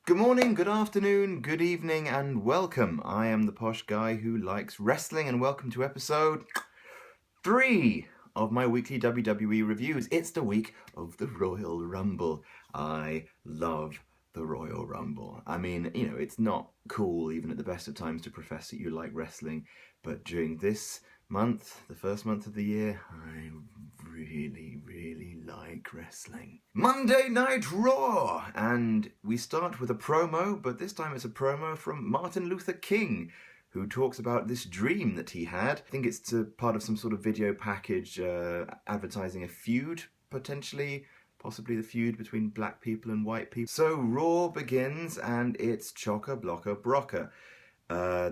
Good morning, good afternoon, good evening, and welcome. I am the posh guy who likes wrestling, and welcome to episode 3 of my weekly WWE reviews. It's the week of the Royal Rumble. I love the Royal Rumble. I mean, you know, it's not cool even at the best of times to profess that you like wrestling, but during this month, the first month of the year, I really like wrestling. Monday Night Raw! And we start with a promo, but this time it's a promo from Martin Luther King, who talks about this dream that he had. I think it's part of some sort of video package advertising a feud, potentially. Possibly the feud between black people and white people. So Raw begins, and it's Chocka Blocka Brocka.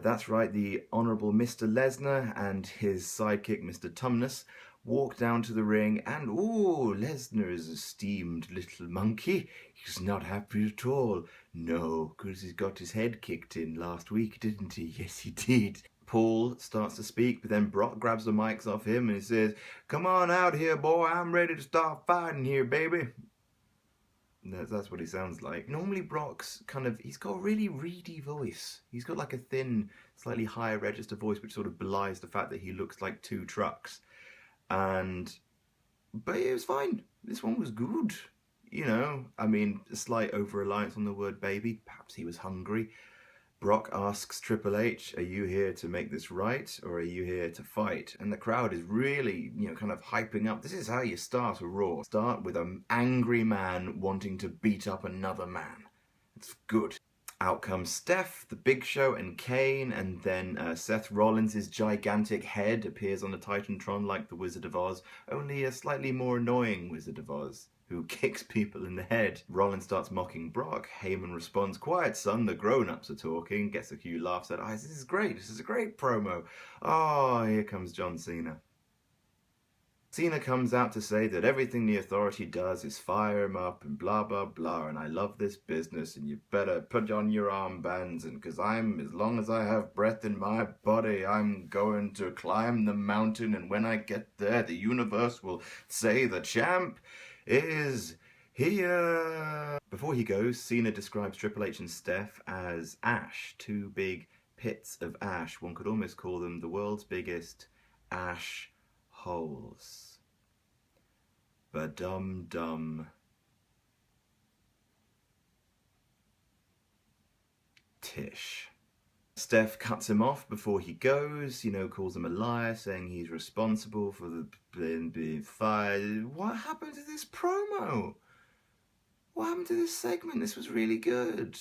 That's right, the Honourable Mr. Lesnar and his sidekick Mr. Tumnus walk down to the ring, and Lesnar's esteemed little monkey, he's not happy at all. No, because he's got his head kicked in last week, didn't he? Yes, he did. Paul starts to speak, but then Brock grabs the mics off him and he says, "Come on out here, boy, I'm ready to start fighting here, baby." That's what he sounds like. Normally Brock's he's got a really reedy voice. He's got like a thin, slightly higher register voice, which sort of belies the fact that he looks like two trucks. But it was fine. This one was good. You know, I mean, a slight over-reliance on the word baby. Perhaps he was hungry. Brock asks Triple H, "Are you here to make this right, or are you here to fight?" And the crowd is really, kind of hyping up. This is how you start a Raw. Start with an angry man wanting to beat up another man. It's good. Out comes Steph, the Big Show, and Kane, and then Seth Rollins' gigantic head appears on the Titantron like the Wizard of Oz, only a slightly more annoying Wizard of Oz, who kicks people in the head. Rollins starts mocking Brock. Heyman responds, "Quiet, son, the grown-ups are talking." Gets a few laughs at, "This is great, this is a great promo." Oh, here comes John Cena. Cena comes out to say that everything the Authority does is fire him up and blah blah blah, and I love this business and you better put on your armbands, and as long as I have breath in my body, I'm going to climb the mountain, and when I get there the universe will say the champ is here. Before he goes, Cena describes Triple H and Steph as ash, two big pits of ash. One could almost call them the world's biggest ash holes. Ba-dum-dum. Tish. Steph cuts him off before he goes, calls him a liar, saying he's responsible for the being fired. What happened to this promo? What happened to this segment? This was really good.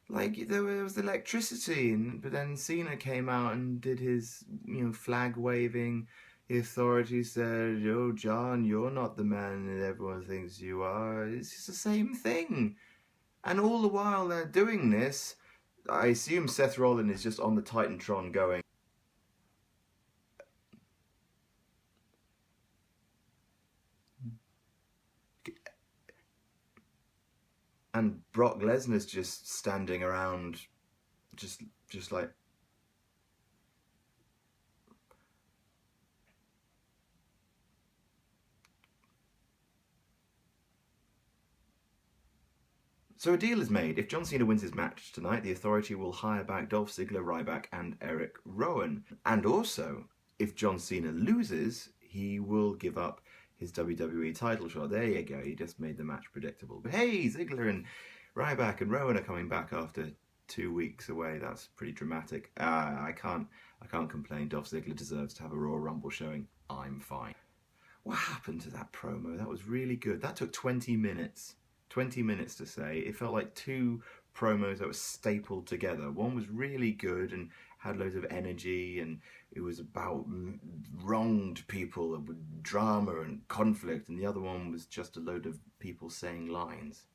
Like, there was electricity, but then Cena came out and did his, flag waving. The Authority said, "Oh, John, you're not the man that everyone thinks you are." It's just the same thing. And all the while they're doing this, I assume Seth Rollins is just on the Titantron going, and Brock Lesnar's just standing around, just like, so a deal is made. If John Cena wins his match tonight, the Authority will hire back Dolph Ziggler, Ryback, and Eric Rowan. And also, if John Cena loses, he will give up his WWE title shot. There you go, he just made the match predictable. But hey, Ziggler and Ryback and Rowan are coming back after 2 weeks away. That's pretty dramatic. I can't complain. Dolph Ziggler deserves to have a Royal Rumble showing. I'm fine. What happened to that promo? That was really good. That took 20 minutes. 20 minutes to say. It felt like two promos that were stapled together. One was really good and had loads of energy, and it was about wronged people with drama and conflict, and the other one was just a load of people saying lines.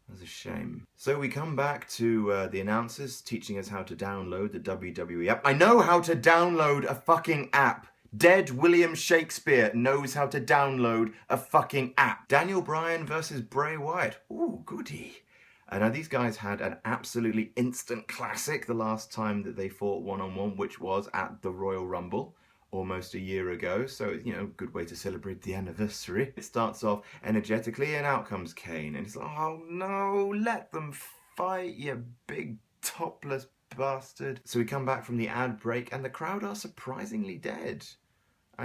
It was a shame. So we come back to the announcers teaching us how to download the WWE app. I know how to download a fucking app. Dead William Shakespeare knows how to download a fucking app. Daniel Bryan versus Bray Wyatt. Ooh, goody. And now these guys had an absolutely instant classic the last time that they fought one-on-one, which was at the Royal Rumble almost a year ago, so you know, good way to celebrate the anniversary. It starts off energetically, and out comes Kane, and it's like, oh no, let them fight, you big topless bastard. So we come back from the ad break, and the crowd are surprisingly dead.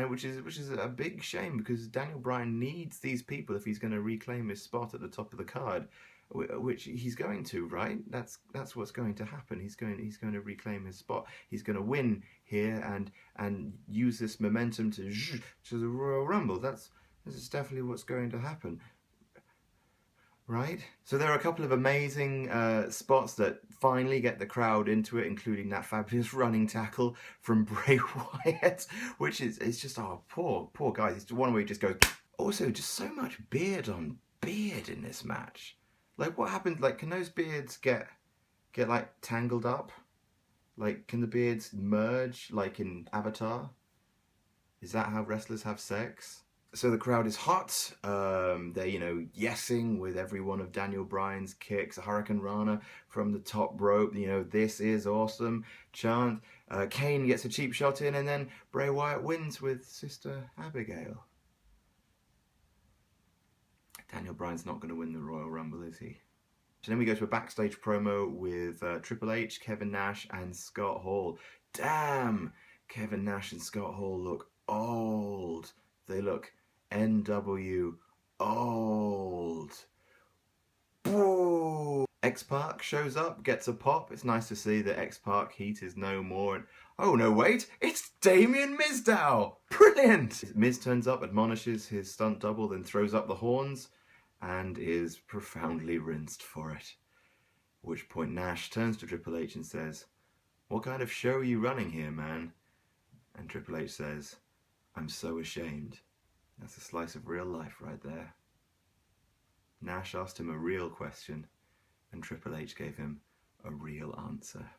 Which is a big shame, because Daniel Bryan needs these people if he's going to reclaim his spot at the top of the card, which he's going to, right? That's what's going to happen. He's going to reclaim his spot. He's going to win here and use this momentum to the Royal Rumble. This is definitely what's going to happen. Right? So there are a couple of amazing spots that finally get the crowd into it, including that fabulous running tackle from Bray Wyatt, which is, it's just, oh, poor guy. It's one where he just goes. Also, just so much beard on beard in this match. Like, what happened? Like, can those beards get like tangled up? Like, can the beards merge like in Avatar? Is that how wrestlers have sex? So the crowd is hot. They're, you know, yesing with every one of Daniel Bryan's kicks. A Hurricane Rana from the top rope. You know, this is awesome. Chant. Kane gets a cheap shot in, and then Bray Wyatt wins with Sister Abigail. Daniel Bryan's not going to win the Royal Rumble, is he? So then we go to a backstage promo with Triple H, Kevin Nash, and Scott Hall. Damn! Kevin Nash and Scott Hall look old. They look NW old. Boo! X-Pac shows up, gets a pop. It's nice to see that X-Pac heat is no more. And, oh no, wait, it's Damien Mizdow! Brilliant! Miz turns up, admonishes his stunt double, then throws up the horns and is profoundly rinsed for it. At which point Nash turns to Triple H and says, "What kind of show are you running here, man?" And Triple H says, "I'm so ashamed." That's a slice of real life right there. Nash asked him a real question, and Triple H gave him a real answer.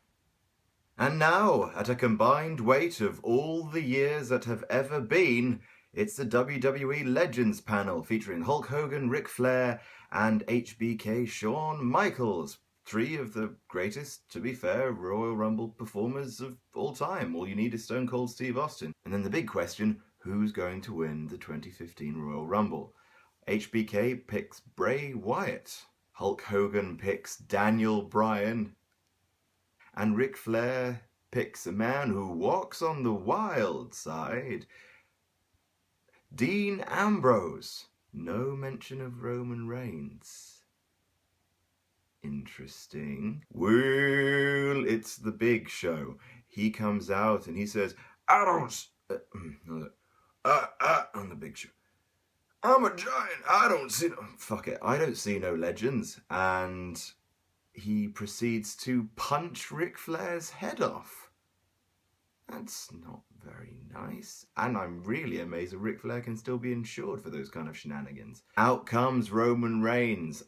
And now, at a combined weight of all the years that have ever been, it's the WWE Legends panel featuring Hulk Hogan, Ric Flair, and HBK Shawn Michaels. Three of the greatest, to be fair, Royal Rumble performers of all time. All you need is Stone Cold Steve Austin. And then the big question, who's going to win the 2015 Royal Rumble? HBK picks Bray Wyatt. Hulk Hogan picks Daniel Bryan. And Ric Flair picks a man who walks on the wild side, Dean Ambrose. No mention of Roman Reigns. Interesting. Well, it's the Big Show. He comes out and he says, "I don't..." on the Big Show, "I'm a giant. I don't see no..." Fuck it. I don't see no legends. And he proceeds to punch Ric Flair's head off. That's not very nice. And I'm really amazed that Ric Flair can still be insured for those kind of shenanigans. Out comes Roman Reigns.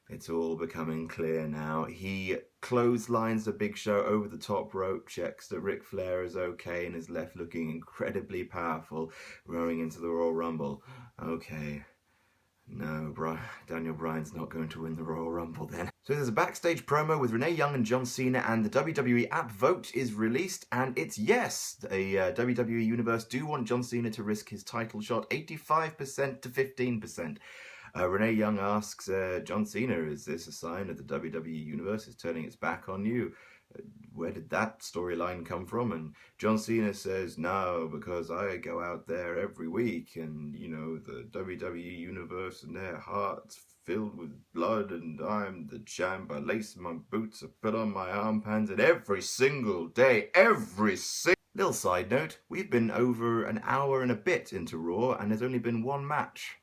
It's all becoming clear now. He clotheslines the Big Show over the top rope, checks that Ric Flair is okay, and is left looking incredibly powerful, rolling into the Royal Rumble. Okay. No, Daniel Bryan's not going to win the Royal Rumble then. So there's a backstage promo with Renee Young and John Cena, and the WWE app vote is released, and it's yes. The WWE Universe do want John Cena to risk his title shot, 85% to 15%. Renee Young asks John Cena, "Is this a sign that the WWE Universe is turning its back on you? Where did that storyline come from?" And John Cena says, "No, because I go out there every week, and, you know, the WWE Universe and their hearts filled with blood, and I'm the champ. I lace my boots, I put on my armbands, and every single day, Little side note, we've been over an hour and a bit into Raw, and there's only been one match.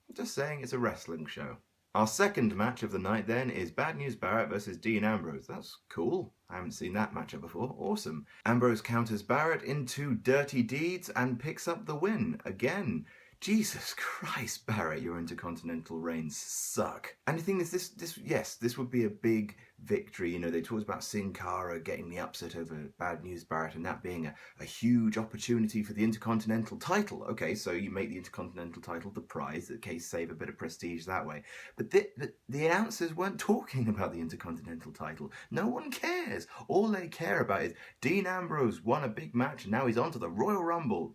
I'm just saying, it's a wrestling show. Our second match of the night then is Bad News Barrett versus Dean Ambrose. That's cool. I haven't seen that matchup before. Awesome. Ambrose counters Barrett into dirty deeds and picks up the win. Again, Jesus Christ, Barrett, your intercontinental reigns suck. And the thing is, this would be a big victory. You know, they talked about Sin Cara getting the upset over Bad News Barrett and that being a huge opportunity for the intercontinental title. Okay, so you make the intercontinental title the prize, in case save a bit of prestige that way. But the announcers weren't talking about the intercontinental title. No one cares. All they care about is Dean Ambrose won a big match and now he's on to the Royal Rumble.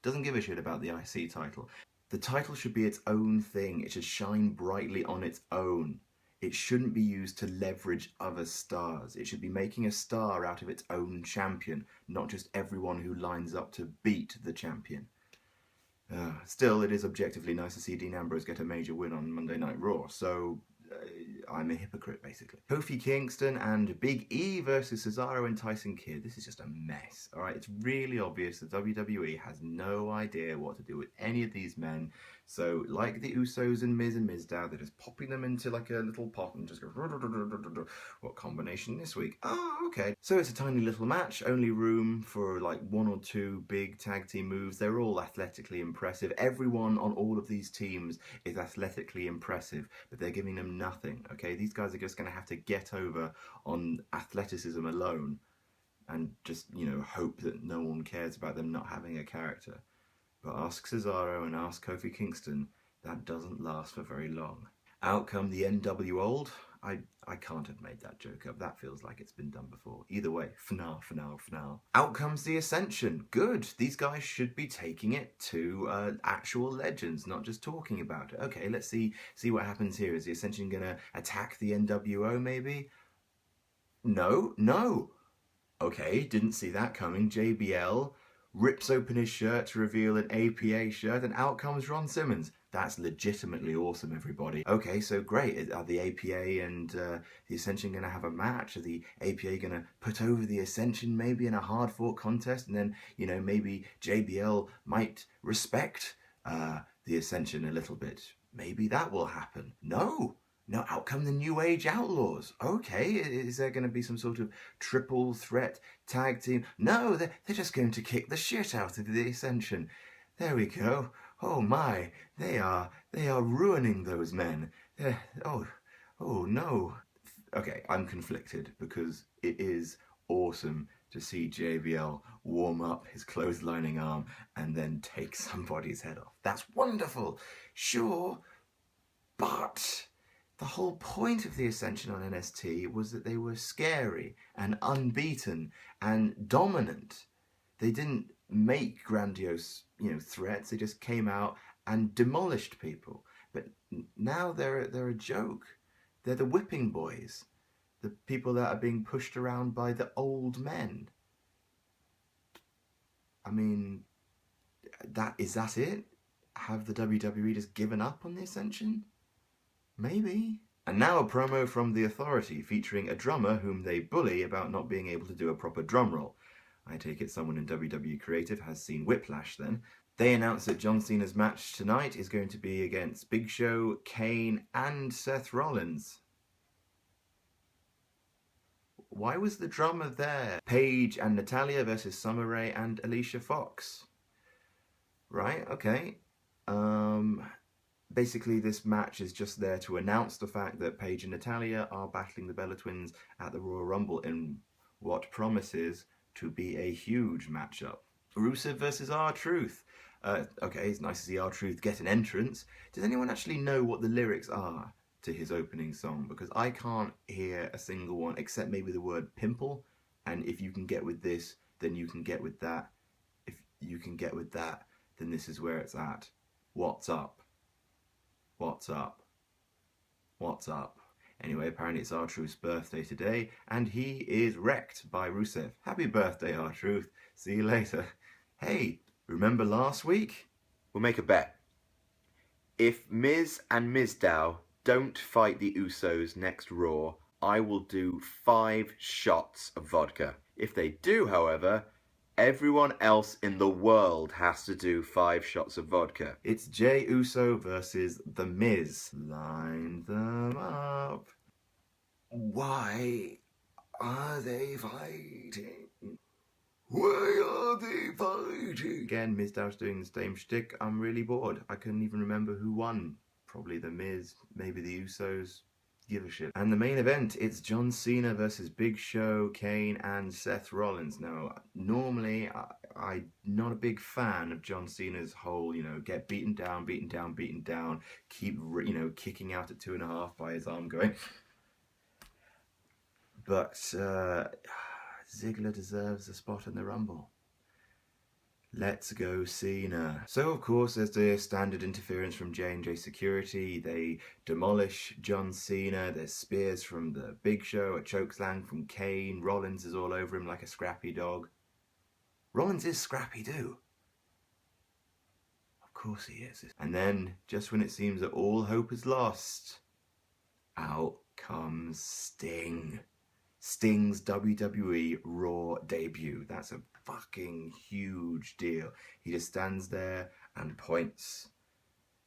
Doesn't give a shit about the IC title. The title should be its own thing. It should shine brightly on its own. It shouldn't be used to leverage other stars. It should be making a star out of its own champion, not just everyone who lines up to beat the champion. Still, it is objectively nice to see Dean Ambrose get a major win on Monday Night Raw, so I'm a hypocrite, basically. Kofi Kingston and Big E versus Cesaro and Tyson Kidd. This is just a mess, alright? It's really obvious that WWE has no idea what to do with any of these men. So, like the Usos and Mizdow, they're just popping them into like a little pot and just go, what combination this week? Oh, okay. So it's a tiny little match, only room for like 1 or 2 big tag team moves. They're all athletically impressive. Everyone on all of these teams is athletically impressive, but they're giving them nothing, okay? These guys are just going to have to get over on athleticism alone and just, you know, hope that no one cares about them not having a character. But ask Cesaro and ask Kofi Kingston, that doesn't last for very long. Out come the NW Old. I can't have made that joke up. That feels like it's been done before. Either way, finale. Out comes the Ascension. Good. These guys should be taking it to actual legends, not just talking about it. Okay, let's see what happens here. Is the Ascension going to attack the NWO maybe? No. Okay, didn't see that coming. JBL rips open his shirt to reveal an APA shirt, and out comes Ron Simmons. That's legitimately awesome, everybody. Okay, so great. Are the APA and the Ascension going to have a match? Are the APA going to put over the Ascension maybe in a hard-fought contest? And then, you know, maybe JBL might respect the Ascension a little bit. Maybe that will happen. No, out come the New Age Outlaws. Okay, is there going to be some sort of triple threat tag team? No, they're just going to kick the shit out of the Ascension. There we go. Oh my, they are ruining those men. Oh no. Okay, I'm conflicted because it is awesome to see JBL warm up his clotheslining arm and then take somebody's head off. That's wonderful, sure, but the whole point of the Ascension on NXT was that they were scary and unbeaten and dominant. They didn't make grandiose, you know, threats. They just came out and demolished people. But now they're a joke. They're the whipping boys, the people that are being pushed around by the old men. I mean, is that it? Have the WWE just given up on the Ascension? Maybe. And now a promo from The Authority featuring a drummer whom they bully about not being able to do a proper drum roll. I take it someone in WWE Creative has seen Whiplash then. They announced that John Cena's match tonight is going to be against Big Show, Kane and Seth Rollins. Why was the drummer there? Paige and Natalya versus Summer Rae and Alicia Fox. Right, okay. Basically, this match is just there to announce the fact that Paige and Natalya are battling the Bella Twins at the Royal Rumble in what promises to be a huge matchup. Rusev versus R-Truth. Okay, it's nice to see R-Truth get an entrance. Does anyone actually know what the lyrics are to his opening song? Because I can't hear a single one except maybe the word pimple. And if you can get with this, then you can get with that. If you can get with that, then this is where it's at. What's up? What's up? What's up? Anyway, apparently it's R-Truth's birthday today, and he is wrecked by Rusev. Happy birthday, R-Truth. See you later. Hey, remember last week? We'll make a bet. If Miz and Mizdow don't fight the Usos next Raw, I will do 5 shots of vodka. If they do, however, everyone else in the world has to do 5 shots of vodka. It's Jey Uso versus The Miz. Line them up. Why are they fighting? Why are they fighting? security. Again, Mizdow doing the same shtick. I'm really bored. I couldn't even remember who won. Probably The Miz, maybe the Usos. Give a shit. And the main event, it's John Cena versus Big Show, Kane, and Seth Rollins. Now, normally, I'm not a big fan of John Cena's whole, get beaten down, keep, kicking out at 2.5 by his arm going. But Ziggler deserves a spot in the Rumble. Let's go Cena. So of course there's the standard interference from J&J Security. They demolish John Cena. There's spears from the Big Show, a chokeslam from Kane. Rollins is all over him like a scrappy dog. Rollins is scrappy too. Of course he is. And then, just when it seems that all hope is lost, out comes Sting. Sting's WWE Raw debut. That's a fucking huge deal. He just stands there and points.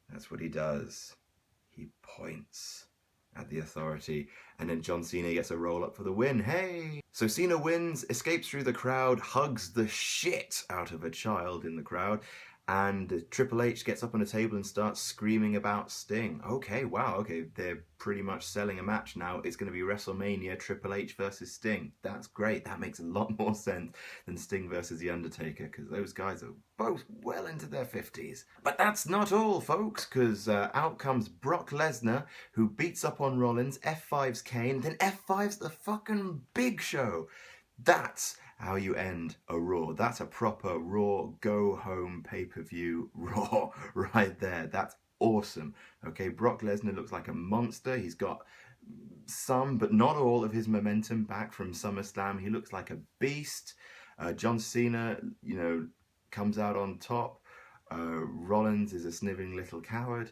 That's what he does. He points at the Authority, and then John Cena gets a roll up for the win. Hey! So Cena wins, escapes through the crowd, hugs the shit out of a child in the crowd, and Triple H gets up on a table and starts screaming about Sting. Okay, wow, okay, they're pretty much selling a match now. It's going to be WrestleMania, Triple H versus Sting. That's great. That makes a lot more sense than Sting versus The Undertaker, because those guys are both well into their 50s. But that's not all, folks, because out comes Brock Lesnar, who beats up on Rollins, F5's Kane, then F5's the fucking Big Show. That's how you end a Raw. That's a proper Raw go-home pay-per-view Raw right there. That's awesome. Okay, Brock Lesnar looks like a monster. He's got some, but not all, of his momentum back from SummerSlam. He looks like a beast. John Cena, comes out on top. Rollins is a sniveling little coward.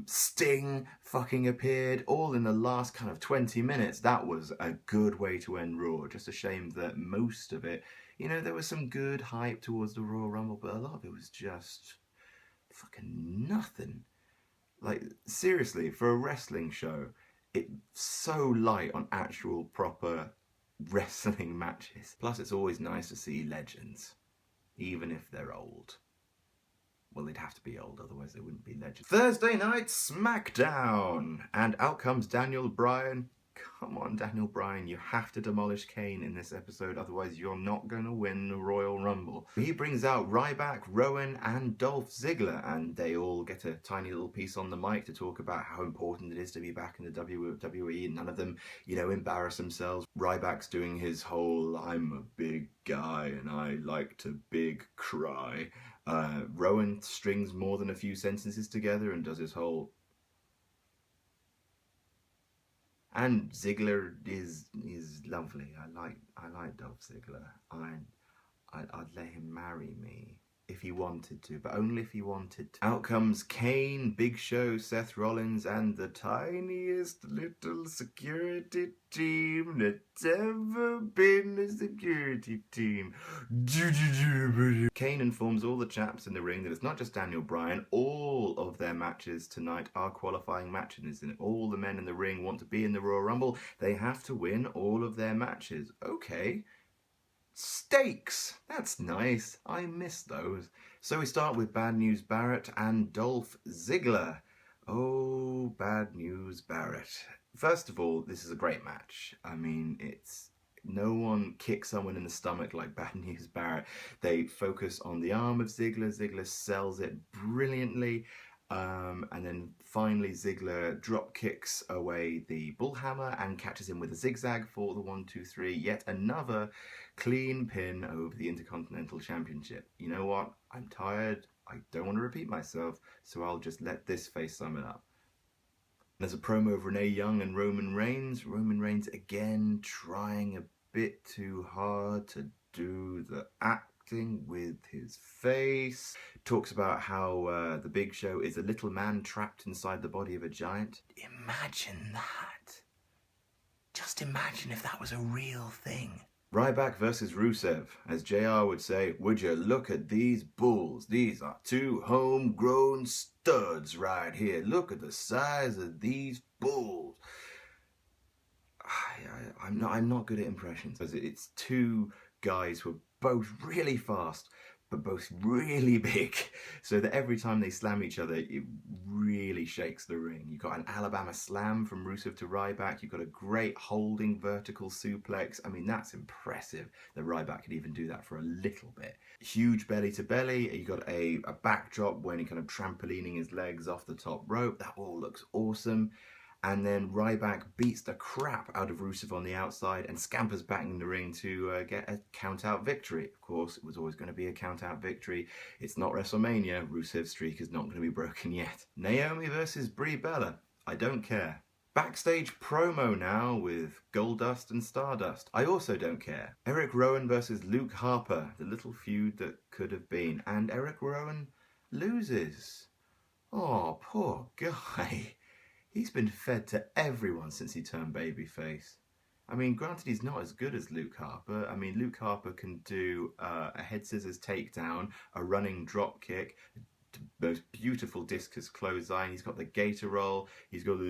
Sting fucking appeared, all in the last kind of 20 minutes. That was a good way to end Raw. Just a shame that most of it, there was some good hype towards the Royal Rumble, but a lot of it was just fucking nothing. Like, seriously, for a wrestling show, it's so light on actual proper wrestling matches. Plus, it's always nice to see legends, even if they're old. Well, they'd have to be old, otherwise they wouldn't be legends. Thursday night Smackdown! And out comes Daniel Bryan. Come on, Daniel Bryan, you have to demolish Kane in this episode, otherwise you're not going to win the Royal Rumble. He brings out Ryback, Rowan, and Dolph Ziggler, and they all get a tiny little piece on the mic to talk about how important it is to be back in the WWE, and none of them, embarrass themselves. Ryback's doing his whole, I'm a big guy and I like to big cry. Rowan strings more than a few sentences together and does his whole... And Ziggler is lovely. I like Dolph Ziggler. I'd let him marry me if he wanted to, but only if he wanted to. Out comes Kane, Big Show, Seth Rollins, and the tiniest little security team that's ever been a security team. Kane informs all the chaps in the ring that it's not just Daniel Bryan. All of their matches tonight are qualifying matches, and all the men in the ring want to be in the Royal Rumble. They have to win all of their matches. Okay. Stakes! That's nice. I miss those. So we start with Bad News Barrett and Dolph Ziggler. Oh, Bad News Barrett. First of all, this is a great match. I mean, no one kicks someone in the stomach like Bad News Barrett. They focus on the arm of Ziggler. Ziggler sells it brilliantly. And then finally Ziggler drop kicks away the bullhammer and catches him with a zigzag for the 1-2-3. Yet another clean pin over the Intercontinental Championship. You know what? I'm tired. I don't want to repeat myself, so I'll just let this face sum it up. There's a promo of Renee Young and Roman Reigns. Roman Reigns again trying a bit too hard to do the acting with his face. Talks about how the Big Show is a little man trapped inside the body of a giant. Imagine that. Just imagine if that was a real thing. Ryback versus Rusev. As JR would say, would you look at these bulls? These are two homegrown studs right here. Look at the size of these bulls. I'm not good at impressions. It's two guys who are both really fast, but both really big, so that every time they slam each other, it really shakes the ring. You've got an Alabama slam from Rusev to Ryback. You've got a great holding vertical suplex. I mean, that's impressive that Ryback could even do that for a little bit. Huge belly to belly. You've got a backdrop when he kind of trampolining his legs off the top rope. That all looks awesome. And then Ryback beats the crap out of Rusev on the outside and scampers back in the ring to get a count-out victory. Of course, it was always going to be a count-out victory. It's not WrestleMania. Rusev's streak is not going to be broken yet. Naomi versus Brie Bella. I don't care. Backstage promo now with Goldust and Stardust. I also don't care. Eric Rowan versus Luke Harper. The little feud that could have been. And Eric Rowan loses. Oh, poor guy. He's been fed to everyone since he turned babyface. I mean, granted, he's not as good as Luke Harper. I mean, Luke Harper can do a head scissors takedown, a running drop kick, the most beautiful discus clothesline. He's got the gator roll. He's got the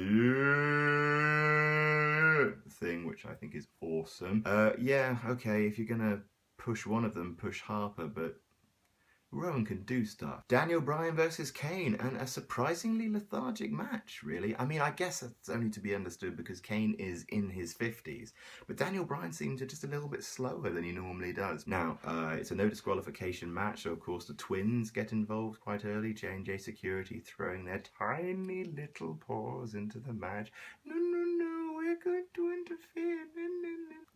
thing, which I think is awesome. Yeah, okay, if you're going to push one of them, push Harper, but Rowan can do stuff. Daniel Bryan versus Kane, and a surprisingly lethargic match, really. I mean, I guess that's only to be understood because Kane is in his 50s, but Daniel Bryan seems just a little bit slower than he normally does. Now, it's a no disqualification match, so of course the twins get involved quite early. J&J Security throwing their tiny little paws into the match. No, we're going to interfere.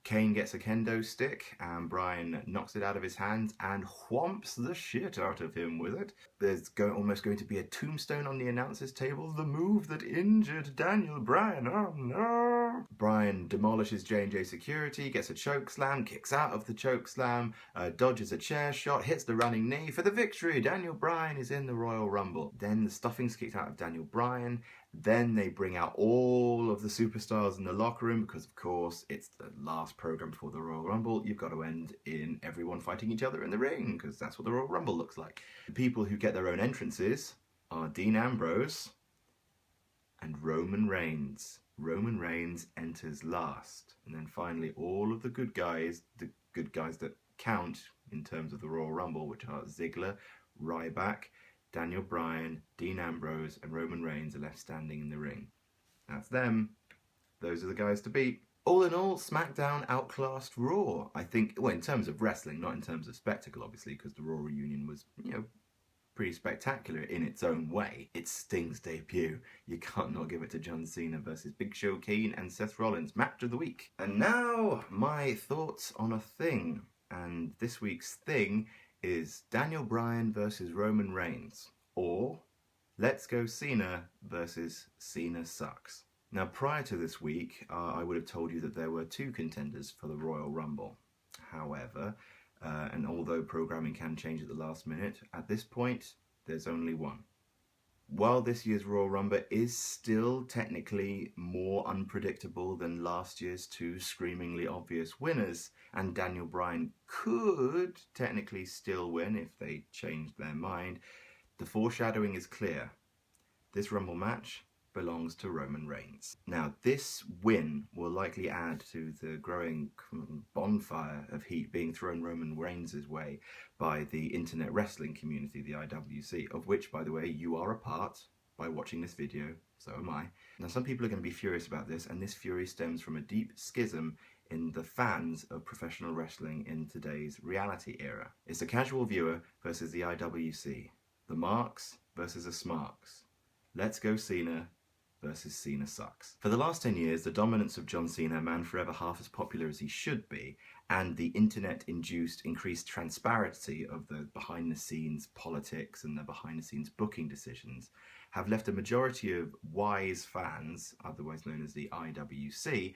Kane gets a kendo stick and Bryan knocks it out of his hands and whomps the shit out of him with it. There's almost going to be a tombstone on the announcer's table. The move that injured Daniel Bryan. Oh no! Bryan demolishes J&J Security, gets a choke slam, kicks out of the choke slam, dodges a chair shot, hits the running knee for the victory. Daniel Bryan is in the Royal Rumble. Then the stuffing's kicked out of Daniel Bryan. Then they bring out all of the superstars in the locker room because, of course, it's the last program before the Royal Rumble. You've got to end in everyone fighting each other in the ring because that's what the Royal Rumble looks like. The people who get their own entrances are Dean Ambrose and Roman Reigns. Roman Reigns enters last. And then finally, all of the good guys that count in terms of the Royal Rumble, which are Ziggler, Ryback, Daniel Bryan, Dean Ambrose, and Roman Reigns are left standing in the ring. That's them. Those are the guys to beat. All in all, SmackDown outclassed Raw. I think, well, in terms of wrestling, not in terms of spectacle, obviously, because the Raw reunion was, pretty spectacular in its own way. It's Sting's debut. You can't not give it to John Cena versus Big Show Kane and Seth Rollins. Match of the week. And now, my thoughts on a thing. And this week's thing is Daniel Bryan versus Roman Reigns, or Let's Go Cena versus Cena Sucks. Now, prior to this week, I would have told you that there were two contenders for the Royal Rumble. However, and although programming can change at the last minute, at this point, there's only one. While this year's Royal Rumble is still technically more unpredictable than last year's two screamingly obvious winners, and Daniel Bryan could technically still win if they changed their mind, the foreshadowing is clear. This Rumble match belongs to Roman Reigns. Now, this win will likely add to the growing bonfire of heat being thrown Roman Reigns' way by the internet wrestling community, the IWC, of which, by the way, you are a part by watching this video, so am I. Now, some people are going to be furious about this, and this fury stems from a deep schism in the fans of professional wrestling in today's reality era. It's the casual viewer versus the IWC. The marks versus the smarks. Let's Go Cena versus Cena Sucks. For the last 10 years, the dominance of John Cena, man forever half as popular as he should be, and the internet-induced increased transparency of the behind-the-scenes politics and the behind-the-scenes booking decisions have left a majority of wise fans, otherwise known as the IWC,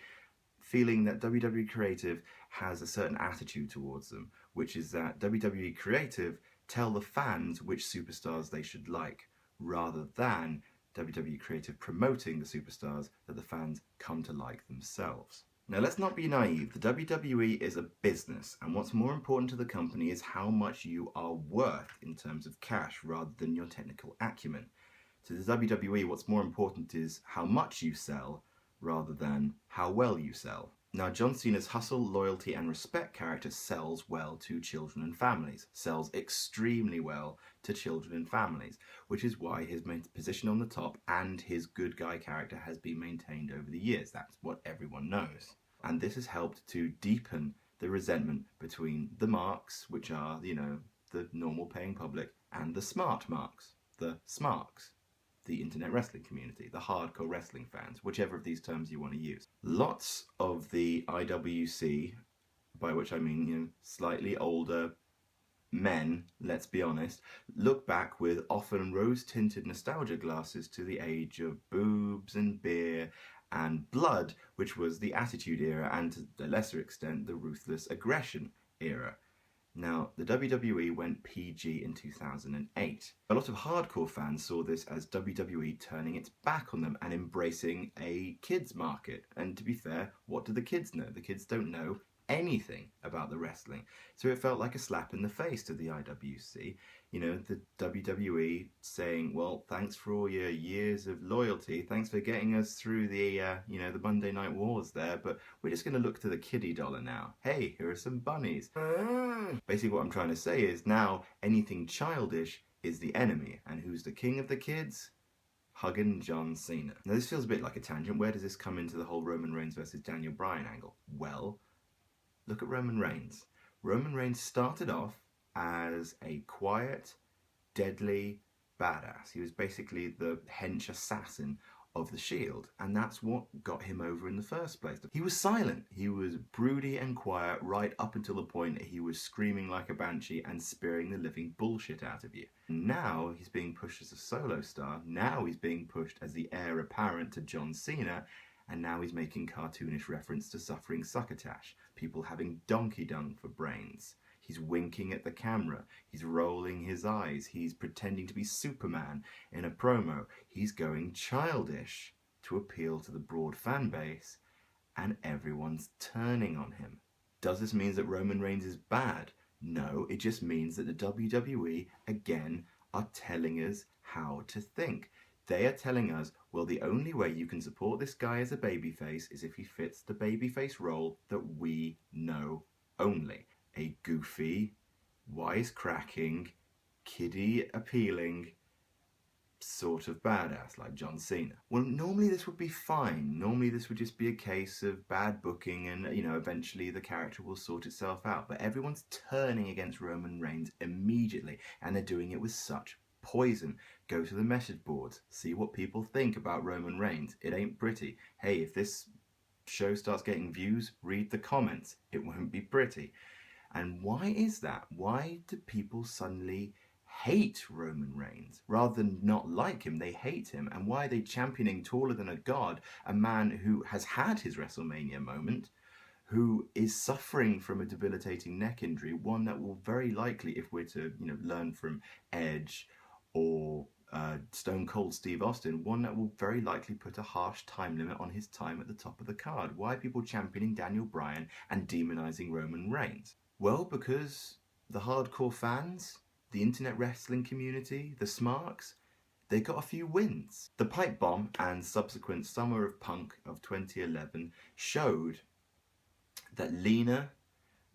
feeling that WWE Creative has a certain attitude towards them, which is that WWE Creative tell the fans which superstars they should like, rather than WWE Creative promoting the superstars that the fans come to like themselves. Now, let's not be naive. The WWE is a business, and what's more important to the company is how much you are worth in terms of cash rather than your technical acumen. To the WWE, what's more important is how much you sell rather than how well you sell. Now, John Cena's hustle, loyalty, and respect character sells well to children and families, sells extremely well to children and families, which is why his position on the top and his good guy character has been maintained over the years. That's what everyone knows. And this has helped to deepen the resentment between the marks, which are, the normal paying public, and the smart marks, the smarks, the internet wrestling community, the hardcore wrestling fans, whichever of these terms you want to use. Lots of the IWC, by which I mean, slightly older men, let's be honest, look back with often rose-tinted nostalgia glasses to the age of boobs and beer and blood, which was the Attitude Era, and to a lesser extent, the Ruthless Aggression Era. Now, the WWE went PG in 2008. A lot of hardcore fans saw this as WWE turning its back on them and embracing a kids market. And to be fair, what do the kids know? The kids don't know anything about the wrestling. So it felt like a slap in the face to the IWC. The WWE saying, well, thanks for all your years of loyalty. Thanks for getting us through the, the Monday Night Wars there. But we're just going to look to the kiddie dollar now. Hey, here are some bunnies. Basically what I'm trying to say is now anything childish is the enemy. And who's the king of the kids? Huggin' John Cena. Now this feels a bit like a tangent. Where does this come into the whole Roman Reigns versus Daniel Bryan angle? Well, look at Roman Reigns. Roman Reigns started off as a quiet, deadly badass. He was basically the hench assassin of the Shield, and that's what got him over in the first place. He was silent. He was broody and quiet right up until the point that he was screaming like a banshee and spearing the living bullshit out of you. Now he's being pushed as a solo star. Now he's being pushed as the heir apparent to John Cena. And now he's making cartoonish reference to suffering succotash, people having donkey dung for brains. He's winking at the camera, he's rolling his eyes, he's pretending to be Superman in a promo. He's going childish to appeal to the broad fan base, and everyone's turning on him. Does this mean that Roman Reigns is bad? No, it just means that the WWE, again, are telling us how to think. They are telling us, well, the only way you can support this guy as a babyface is if he fits the babyface role that we know only. A goofy, wisecracking, kiddie appealing sort of badass like John Cena. Well, normally this would be fine. Normally this would just be a case of bad booking and, eventually the character will sort itself out. But everyone's turning against Roman Reigns immediately, and they're doing it with such poison. Go to the message boards, see what people think about Roman Reigns. It ain't pretty. Hey, if this show starts getting views, read the comments. It won't be pretty. And why is that? Why do people suddenly hate Roman Reigns? Rather than not like him, they hate him. And why are they championing taller than a god, a man who has had his WrestleMania moment, who is suffering from a debilitating neck injury, one that will very likely, if we're to learn from Edge or Stone Cold Steve Austin, one that will very likely put a harsh time limit on his time at the top of the card. Why are people championing Daniel Bryan and demonizing Roman Reigns? Well, because the hardcore fans, the internet wrestling community, the smarks, they got a few wins. The pipe bomb and subsequent Summer of Punk of 2011 showed that leaner,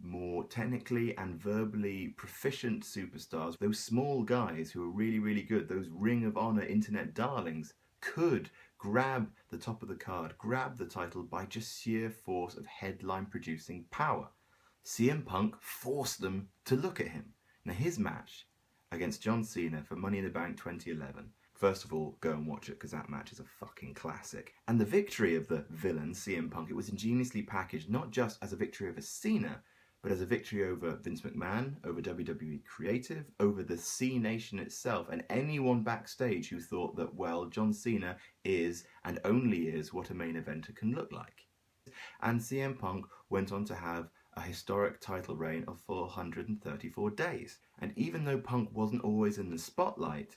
more technically and verbally proficient superstars, those small guys who are really, really good, those Ring of Honor internet darlings, could grab the top of the card, grab the title by just sheer force of headline producing power. CM Punk forced them to look at him. Now his match against John Cena for Money in the Bank 2011, first of all, go and watch it because that match is a fucking classic. And the victory of the villain, CM Punk, it was ingeniously packaged not just as a victory over Cena, but as a victory over Vince McMahon, over WWE Creative, over the C Nation itself, and anyone backstage who thought that, well, John Cena is and only is what a main eventer can look like. And CM Punk went on to have a historic title reign of 434 days. And even though Punk wasn't always in the spotlight,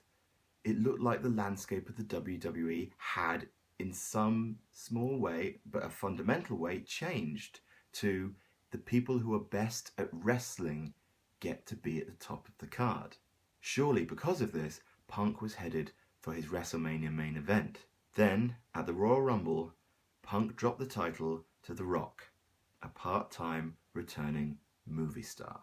it looked like the landscape of the WWE had, in some small way, but a fundamental way, changed to the people who are best at wrestling get to be at the top of the card. Surely, because of this, Punk was headed for his WrestleMania main event. Then, at the Royal Rumble, Punk dropped the title to The Rock, a part-time returning movie star.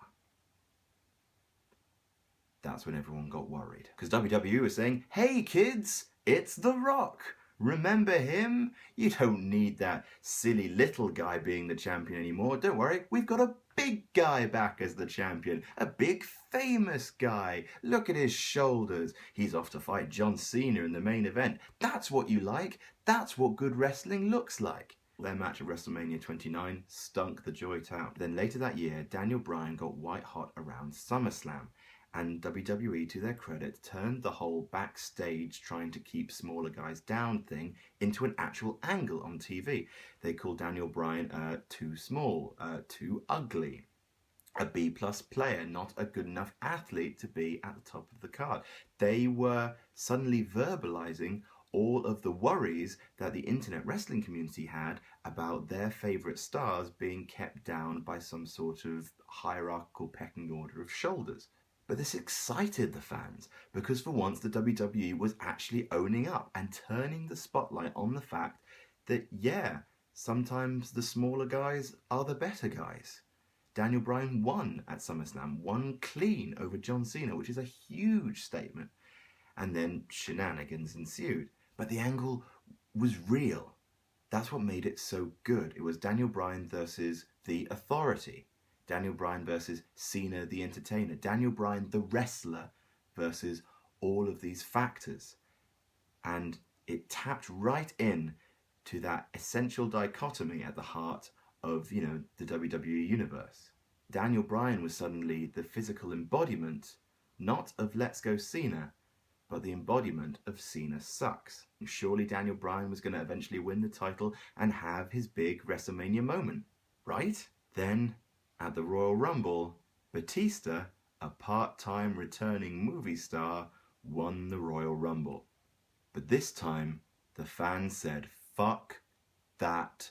That's when everyone got worried. Because WWE was saying, hey kids, it's The Rock. Remember him? You don't need that silly little guy being the champion anymore. Don't worry, we've got a big guy back as the champion. A big famous guy. Look at his shoulders. He's off to fight John Cena in the main event. That's what you like. That's what good wrestling looks like. Their match at WrestleMania 29 stunk the joint out. Then later that year, Daniel Bryan got white hot around SummerSlam. And WWE, to their credit, turned the whole backstage trying to keep smaller guys down thing into an actual angle on TV. They called Daniel Bryan too small, too ugly, a B-plus player, not a good enough athlete to be at the top of the card. They were suddenly verbalizing all of the worries that the internet wrestling community had about their favourite stars being kept down by some sort of hierarchical pecking order of shoulders. But this excited the fans, because for once the WWE was actually owning up and turning the spotlight on the fact that, yeah, sometimes the smaller guys are the better guys. Daniel Bryan won at SummerSlam, won clean over John Cena, which is a huge statement. And then shenanigans ensued. But the angle was real. That's what made it so good. It was Daniel Bryan versus The Authority. Daniel Bryan versus Cena the Entertainer. Daniel Bryan the wrestler versus all of these factors. And it tapped right in to that essential dichotomy at the heart of, the WWE universe. Daniel Bryan was suddenly the physical embodiment, not of Let's Go Cena, but the embodiment of Cena sucks. Surely Daniel Bryan was going to eventually win the title and have his big WrestleMania moment, right? Then, at the Royal Rumble, Batista, a part-time returning movie star, won the Royal Rumble. But this time, the fans said, fuck that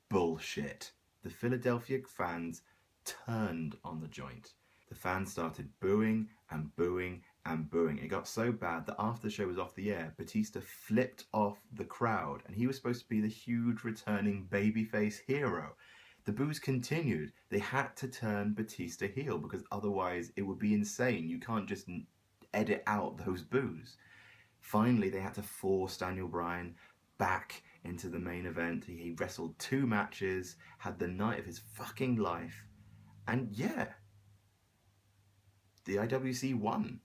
bullshit. The Philadelphia fans turned on the joint. The fans started booing and booing and booing. It got so bad that after the show was off the air, Batista flipped off the crowd, and he was supposed to be the huge returning babyface hero. The boos continued. They had to turn Batista heel because otherwise it would be insane. You can't just edit out those boos. Finally, they had to force Daniel Bryan back into the main event. He wrestled 2 matches, had the night of his fucking life, and yeah, the IWC won.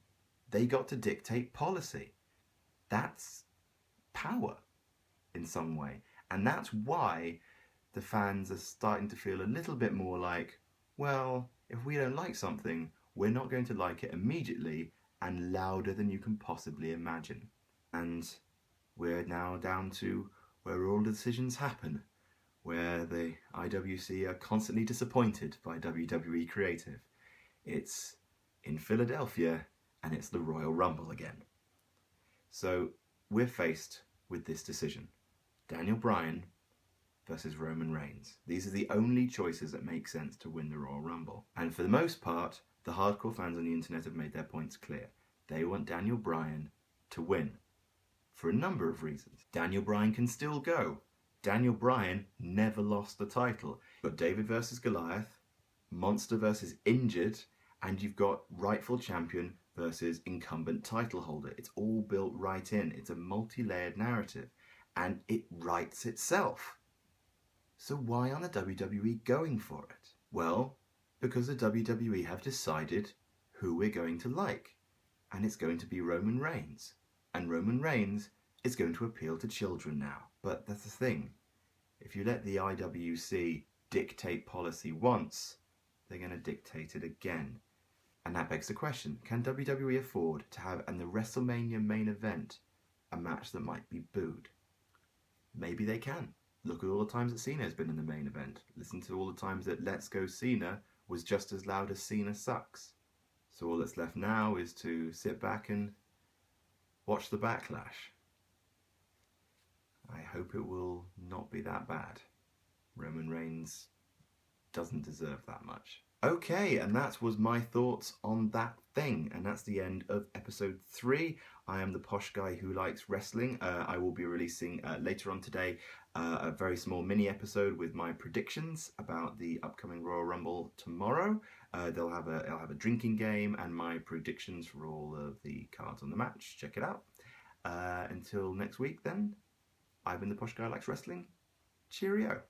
They got to dictate policy. That's power in some way. And that's why the fans are starting to feel a little bit more like, well, if we don't like something, we're not going to like it immediately and louder than you can possibly imagine. And we're now down to where all the decisions happen, where the IWC are constantly disappointed by WWE Creative. It's in Philadelphia, and it's the Royal Rumble again. So we're faced with this decision. Daniel Bryan versus Roman Reigns. These are the only choices that make sense to win the Royal Rumble. And for the most part, the hardcore fans on the internet have made their points clear. They want Daniel Bryan to win. For a number of reasons. Daniel Bryan can still go. Daniel Bryan never lost the title. You've got David versus Goliath, Monster versus Injured, and you've got rightful champion versus incumbent title holder. It's all built right in. It's a multi-layered narrative, and it writes itself. So why aren't the WWE going for it? Well, because the WWE have decided who we're going to like, and it's going to be Roman Reigns. And Roman Reigns is going to appeal to children now. But that's the thing. If you let the IWC dictate policy once, they're going to dictate it again. And that begs the question, can WWE afford to have in the WrestleMania main event a match that might be booed? Maybe they can. Look at all the times that Cena has been in the main event. Listen to all the times that Let's Go Cena was just as loud as Cena sucks. So all that's left now is to sit back and watch the backlash. I hope it will not be that bad. Roman Reigns doesn't deserve that much. Okay, and that was my thoughts on that thing, and that's the end of episode 3. I am the posh guy who likes wrestling. I will be releasing later on today a very small mini episode with my predictions about the upcoming Royal Rumble tomorrow. I'll have a drinking game and my predictions for all of the cards on the match. Check it out. Until next week, then, I've been the posh guy who likes wrestling. Cheerio.